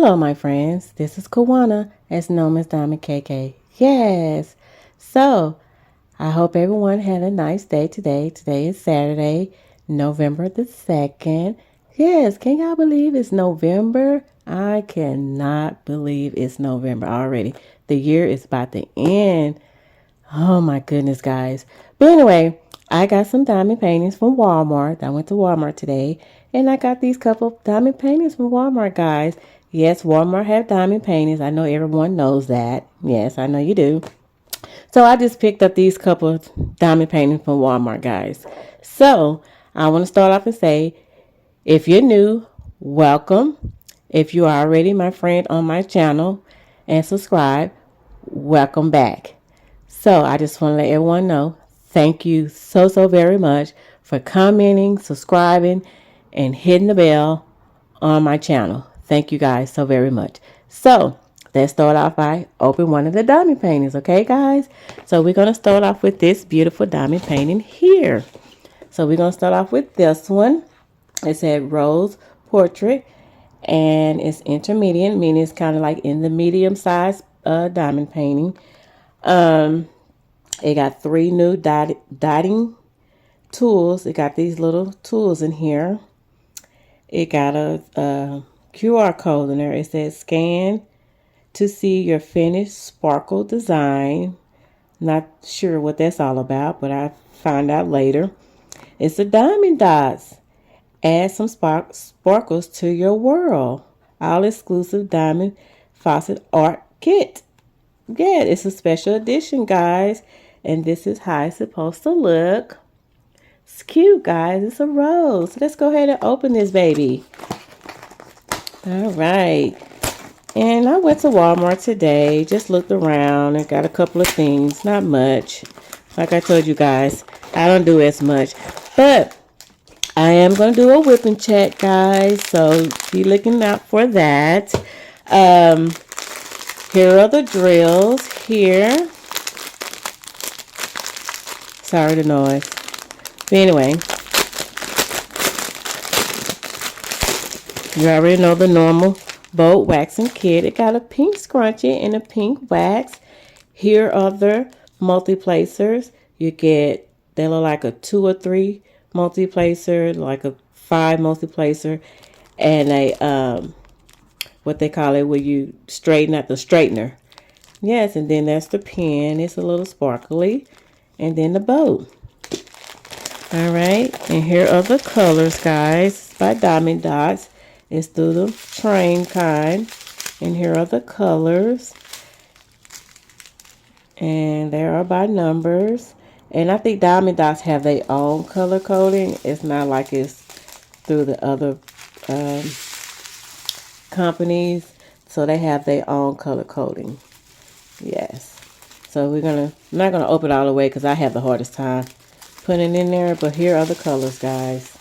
Hello, my friends. This is Kawana, as known as Diamond KK. Yes. So, I hope everyone had a nice day today. Today is Saturday, November the 2nd. Yes, can y'all believe it's November? I cannot believe it's November already. The year is about to end. Oh my goodness, guys. But anyway, I got some diamond paintings from Walmart. I went to Walmart today and I got these couple diamond paintings from Walmart, guys. Yes, Walmart have diamond paintings. I know everyone knows that. Yes, I know you do. So I just picked up these couple diamond paintings from Walmart, guys. So I want to start off and say, if you're new, welcome. If you are already my friend on my channel and subscribe, welcome back. So I just want to let everyone know, thank you so very much for commenting, subscribing, and hitting the bell on my channel. Thank you guys so very much. So let's start off by opening one of the diamond paintings, okay, guys? So we're going to start off with this beautiful diamond painting here. So we're going to start off with this one. It said Rose Portrait, and it's intermediate, meaning it's kind of like in the medium size diamond painting. It got 3 new dotting tools. It got these little tools in here. It got a QR code in there. It says scan to see your finished sparkle design. Not sure what that's all about, but I find out later. It's the diamond dots. Add some sparkles to your world. All exclusive diamond faucet art kit. Yeah, it's a special edition, guys. And this is how it's supposed to look. It's cute, guys. It's a rose. Let's go ahead and open this baby. All right. And I went to Walmart today. Just looked around and got a couple of things. Not much. Like I told you guys, I don't do as much. But I am going to do a whipping check, guys. So be looking out for that. Here are the drills here. Sorry the noise. But anyway, you already know the normal bold waxing kit. It got a pink scrunchie and a pink wax. Here are the multi-placers. You get, they look like a 2 or 3 multi-placer, like a 5 multi-placer, and a what they call it where you straighten out the straightener. Yes, and then that's the pen. It's a little sparkly. And then the bow. All right, and here are the colors, guys. It's by Diamond Dots. It's through the train kind. And here are the colors. And they are by numbers. And I think Diamond Dots have their own color coding. It's not like it's through the other companies. So they have their own color coding. Yes. So I'm not gonna open it all the way because I have the hardest time putting it in there. But here are the colors, guys.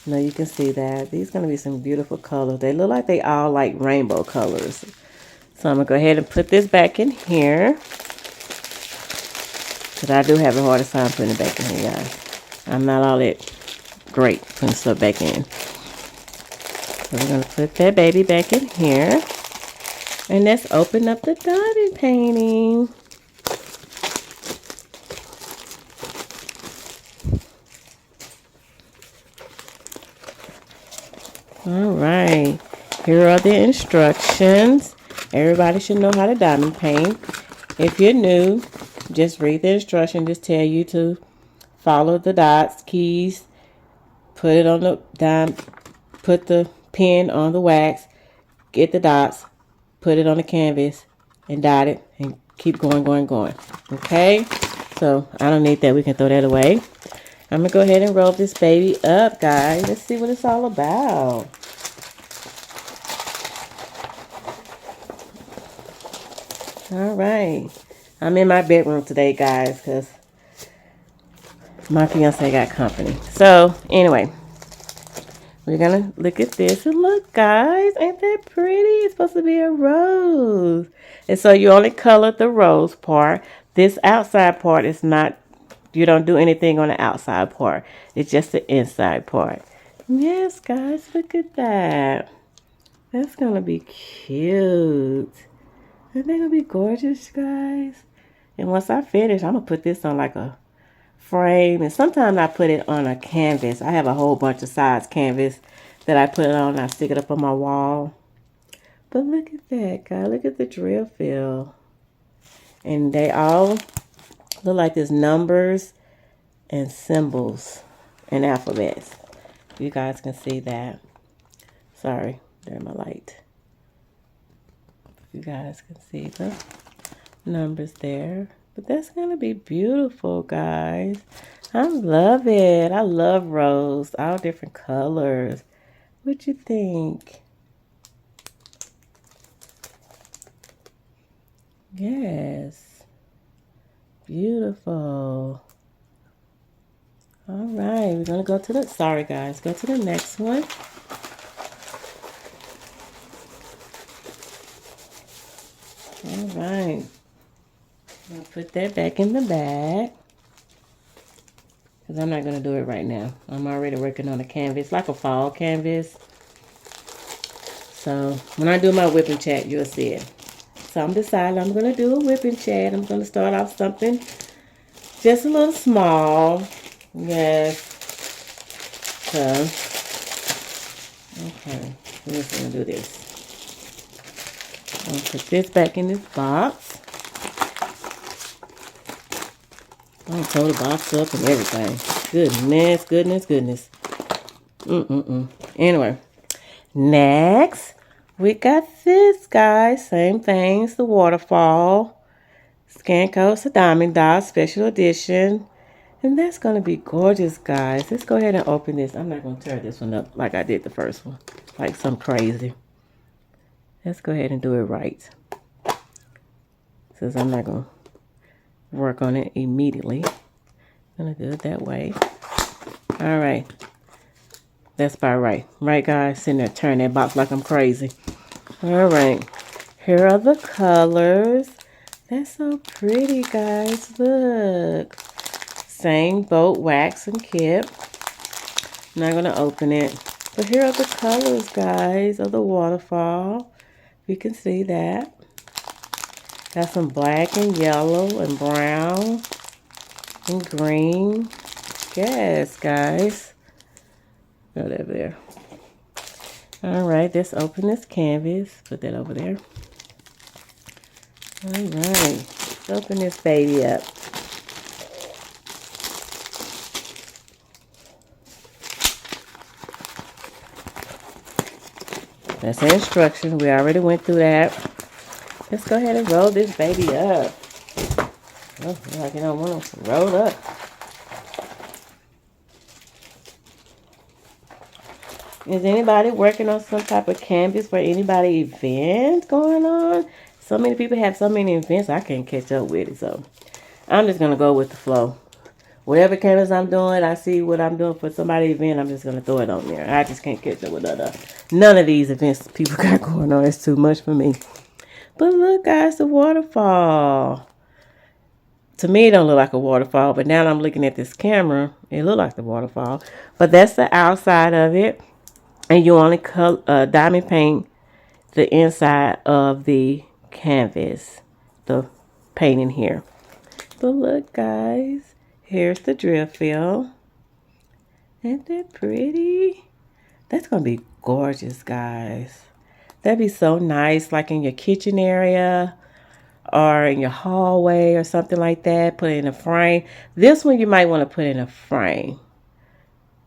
Now you can see that. These are gonna be some beautiful colors. They look like they all like rainbow colors. So I'm gonna go ahead and put this back in here. Because I do have the hardest time putting it back in here, guys. I'm not all that great putting stuff back in. So we're gonna put that baby back in here. And let's open up the diamond painting. All right. Here are the instructions. Everybody should know how to diamond paint. If you're new, just read the instruction. Just tell you to follow the dots, keys, put it on the dime, put the pen on the wax, get the dots, put it on the canvas and dot it and keep going. Okay, so I don't need that. We can throw that away. I'm gonna go ahead and roll this baby up, guys. Let's see what it's all about. All right, I'm in my bedroom today, guys, because my fiance got company. So anyway, we're gonna look at this and look, guys, ain't that pretty? It's supposed to be a rose. And so you only colored the rose part. This outside part is not, you don't do anything on the outside part. It's just the inside part. Yes, guys, look at that. That's gonna be cute. Isn't that gonna be gorgeous, guys? And once I finish, I'm gonna put this on like a frame. And sometimes I put it on a canvas. I have a whole bunch of size canvas that I put it on and I stick it up on my wall. But look at that, guys. Look at the drill fill. And they all look like there's numbers and symbols and alphabets. You guys can see that. Sorry, there's my light. You guys can see the numbers there. But that's going to be beautiful, guys. I love it. I love rose. All different colors. What you think? Yes. Beautiful. All right. We're going to go to the... Sorry, guys. Go to the next one. All right. I'll put that back in the bag. Because I'm not going to do it right now. I'm already working on a canvas. Like a fall canvas. So when I do my whipping chat, you'll see it. So I'm deciding I'm going to do a whipping chat. I'm going to start off something just a little small. Yes. So, okay. I'm just going to do this. I'm going to put this back in this box. I'm going to throw the box up and everything. Goodness, goodness, goodness. Anyway. Next, we got this, guys. Same thing. It's the waterfall. Scan code's the diamond dot special edition. And that's going to be gorgeous, guys. Let's go ahead and open this. I'm not going to tear this one up like I did the first one. Like some crazy. Let's go ahead and do it right. Since I'm not going to work on it immediately. I'm going to do it that way. All right. That's about right. Right, guys? Sitting there turning that box like I'm crazy. All right. Here are the colors. That's so pretty, guys. Look. Same boat, wax, and kip. Not going to open it. But here are the colors, guys, of the waterfall. You can see that. Got some black and yellow and brown and green. Yes, guys. Go over there. All right, let's open this canvas. Put that over there. All right, let's open this baby up. That's the instructions. We already went through that. Let's go ahead and roll this baby up. Oh, like you don't want to roll up. Is anybody working on some type of canvas for anybody event going on? So many people have so many events, I can't catch up with it. So I'm just going to go with the flow. Whatever canvas I'm doing, I see what I'm doing for somebody's event, I'm just going to throw it on there. I just can't catch up with none of these events people got going on. It's too much for me. But look, guys, the waterfall. To me, it don't look like a waterfall, but now I'm looking at this camera, it look like the waterfall. But that's the outside of it. And you only diamond paint the inside of the canvas, the painting here. But look, guys, here's the drill fill. Isn't that pretty? That's going to be gorgeous, guys. That'd be so nice, like in your kitchen area or in your hallway or something like that. Put it in a frame. This one you might want to put in a frame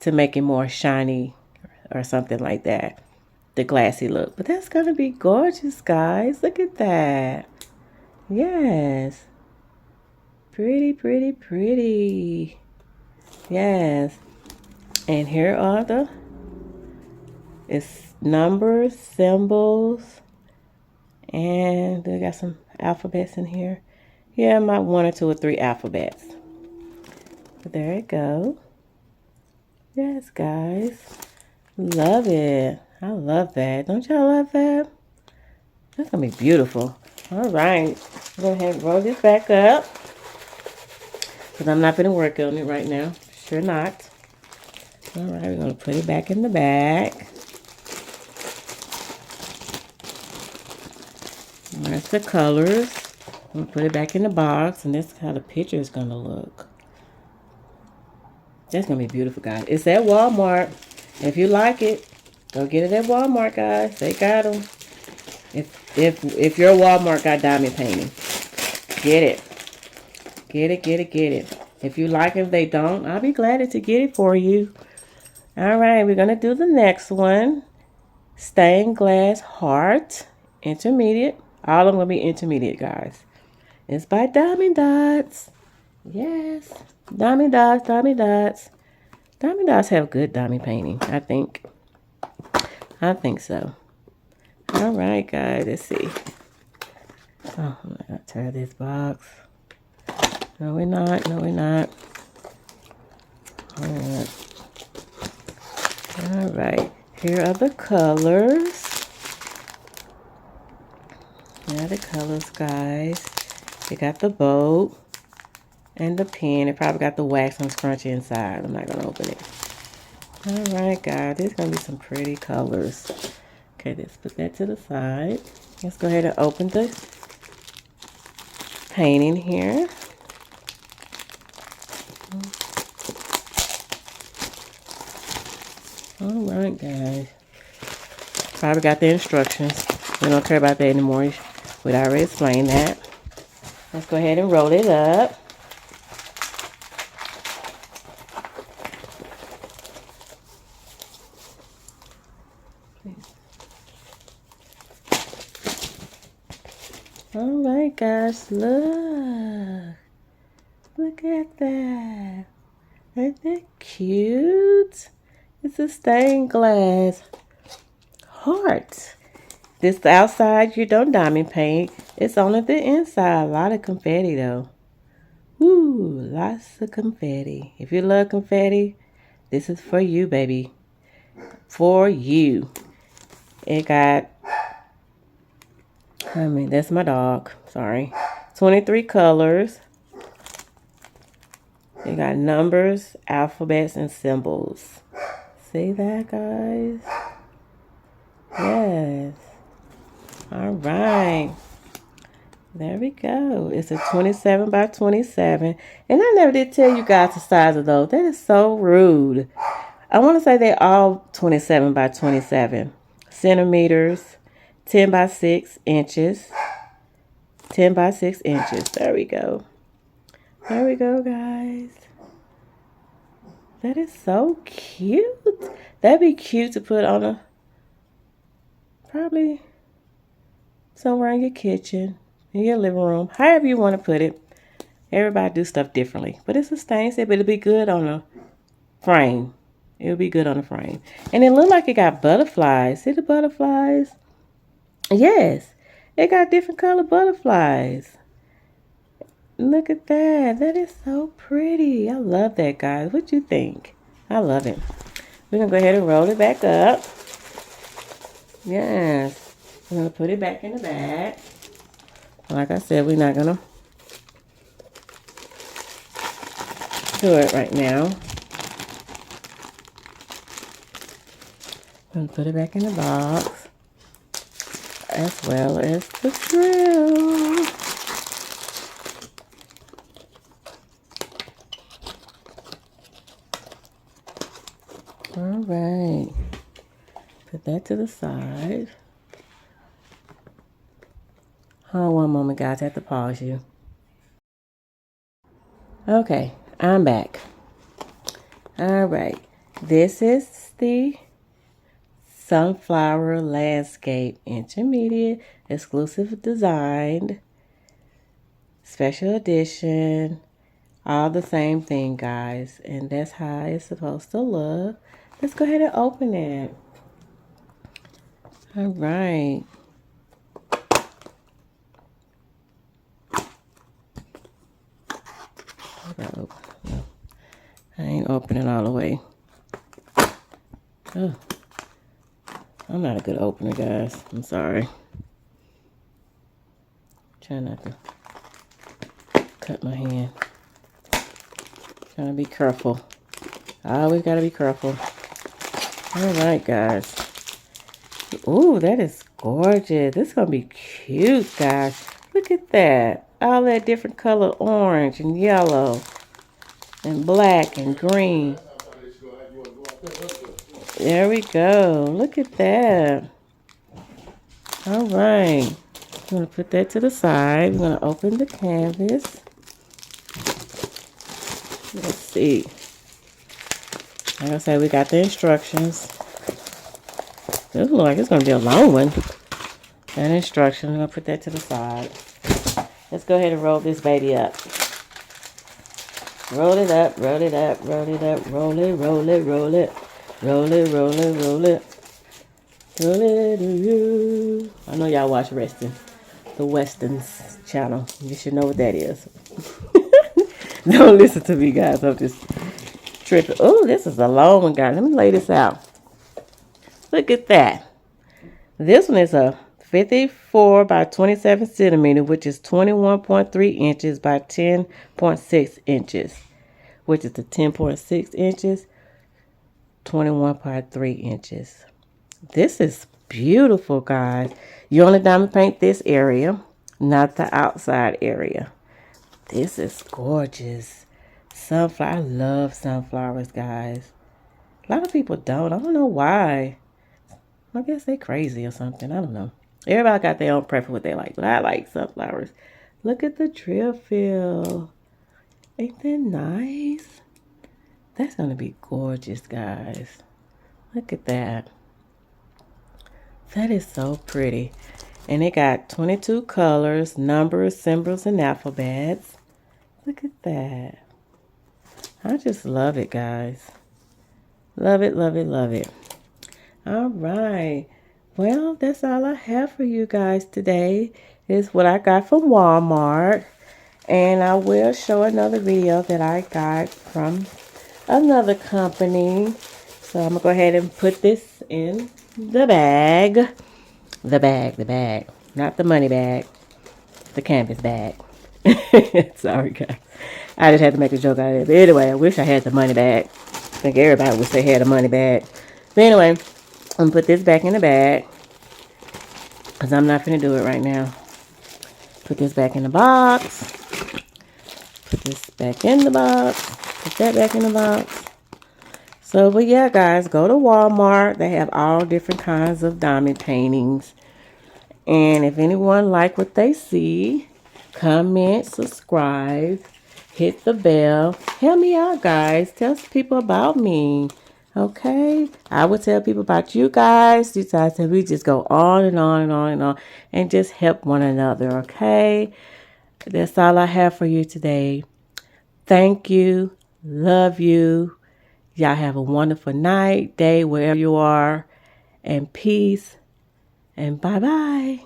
to make it more shiny or something like that. The glassy look. But that's going to be gorgeous, guys. Look at that. Yes. Pretty, pretty, pretty. Yes. And here are it's numbers, symbols, and they got some alphabets in here. Yeah, about 1 or 2 or 3 alphabets. But there it goes. Yes, guys. Love it. I love that. Don't y'all love that? That's going to be beautiful. All right. Go ahead and roll this back up. Because I'm not going to work on it right now. Sure not. All right. We're going to put it back in the bag. That's the colors. I'm gonna put it back in the box, and this is how the picture is gonna look. That's gonna be beautiful, guys. It's at Walmart. If you like it, go get it at Walmart, guys. They got them. If your Walmart got diamond painting, get it. Get it, get it, get it. If you like it, if they don't, I'll be glad to get it for you. All right, we're gonna do the next one. Stained glass heart, intermediate. All of them gonna be intermediate, guys. It's by Diamond Dots. Yes, Diamond Dots, Diamond Dots. Diamond Dots have good diamond painting, I think. I think so. All right, guys, let's see. Oh, I'm gonna tear this box. No, we're not. No, we're not. All right. All right. Here are the colors. Here are the colors, guys. They got the boat and the pen. It probably got the wax and scrunchie inside. I'm not going to open it. All right, guys. There's going to be some pretty colors. Okay, let's put that to the side. Let's go ahead and open the painting here. All right, guys. Probably got the instructions. We don't care about that anymore. We'd already explained that. Let's go ahead and roll it up. All right, guys, look. Look at that. Isn't that cute? It's a stained glass heart. This outside, you don't diamond paint. It's only the inside. A lot of confetti, though. Woo, lots of confetti. If you love confetti, this is for you, baby. For you. It got, that's my dog. Sorry. 23 colors. It got numbers, alphabets, and symbols. See that, guys? Yes. All right. There we go. It's a 27 by 27. And I never did tell you guys the size of those. That is so rude. I want to say they're all 27 by 27 centimeters, 10 by 6 inches, 10 by 6 inches. There we go. There we go, guys. That is so cute. That'd be cute to put on a, probably somewhere in your kitchen, in your living room, however you want to put it. Everybody do stuff differently. But it's a stain set, but it'll be good on a frame. It'll be good on a frame. And it looked like it got butterflies. See the butterflies? Yes. It got different color butterflies. Look at that. That is so pretty. I love that, guys. What you think? I love it. We're going to go ahead and roll it back up. Yes. We're going to put it back in the bag. Like I said, we're not going to do it right now. I'm going to put it back in the box. As well as the drill. All right. Put that to the side. Hold on one moment, guys. I have to pause you. Okay, I'm back. All right. This is the Sunflower Landscape Intermediate Exclusive Design Special Edition. All the same thing, guys. And that's how it's supposed to look. Let's go ahead and open it. All right. No, I ain't opening all the way. Oh, I'm not a good opener, guys. I'm sorry. Try not to cut my hand. Trying to be careful. I always gotta be careful. All right, guys. Ooh, that is gorgeous. This is going to be cute, guys. Look at that. All that different color, orange and yellow and black and green. There we go. Look at that. All right. I'm going to put that to the side. We're going to open the canvas. Let's see. Like I said, we got the instructions. This looks like it's going to be a long one. That instruction, I'm going to put that to the side. Let's go ahead and roll this baby up. Roll it up, roll it up, roll it up, roll it, roll it, roll it. Roll it, roll it, roll it. Roll it. I know y'all watch Wrestling. The Westerns channel. You should know what that is. Don't listen to me, guys. I'm just tripping. Oh, this is a long one, guys. Let me lay this out. Look at that. This one is a 54 by 27 centimeter, which is 21.3 inches by 10.6 inches, which is the 10.6 inches, 21.3 inches. This is beautiful, guys. You only diamond paint this area, not the outside area. This is gorgeous. Sunflower. I love sunflowers, guys. A lot of people don't. I don't know why. I guess they crazy or something. I don't know. Everybody got their own preference what they like, but I like sunflowers. Look at the drip fill. Ain't that nice? That's going to be gorgeous, guys. Look at that. That is so pretty. And it got 22 colors, numbers, symbols, and alphabets. Look at that. I just love it, guys. Love it, love it, love it. All right. Well, that's all I have for you guys today. Is what I got from Walmart. And I will show another video that I got from another company. So I'm going to go ahead and put this in the bag. The bag. Not the money bag. The canvas bag. Sorry, guys. I just had to make a joke out of it. But anyway, I wish I had the money bag. I think everybody wish they had a money bag. But anyway, I'm going to put this back in the bag. Because I'm not going to do it right now. Put this back in the box. Put this back in the box. Put that back in the box. So, but yeah, guys, go to Walmart. They have all different kinds of diamond paintings. And if anyone like what they see, comment, subscribe, hit the bell. Help me out, guys. Tell people about me. Okay? I will tell people about you guys. You guys, we just go on and on and on and on and just help one another, okay? That's all I have for you today. Thank you. Love you. Y'all have a wonderful night, day, wherever you are. And peace. And bye-bye.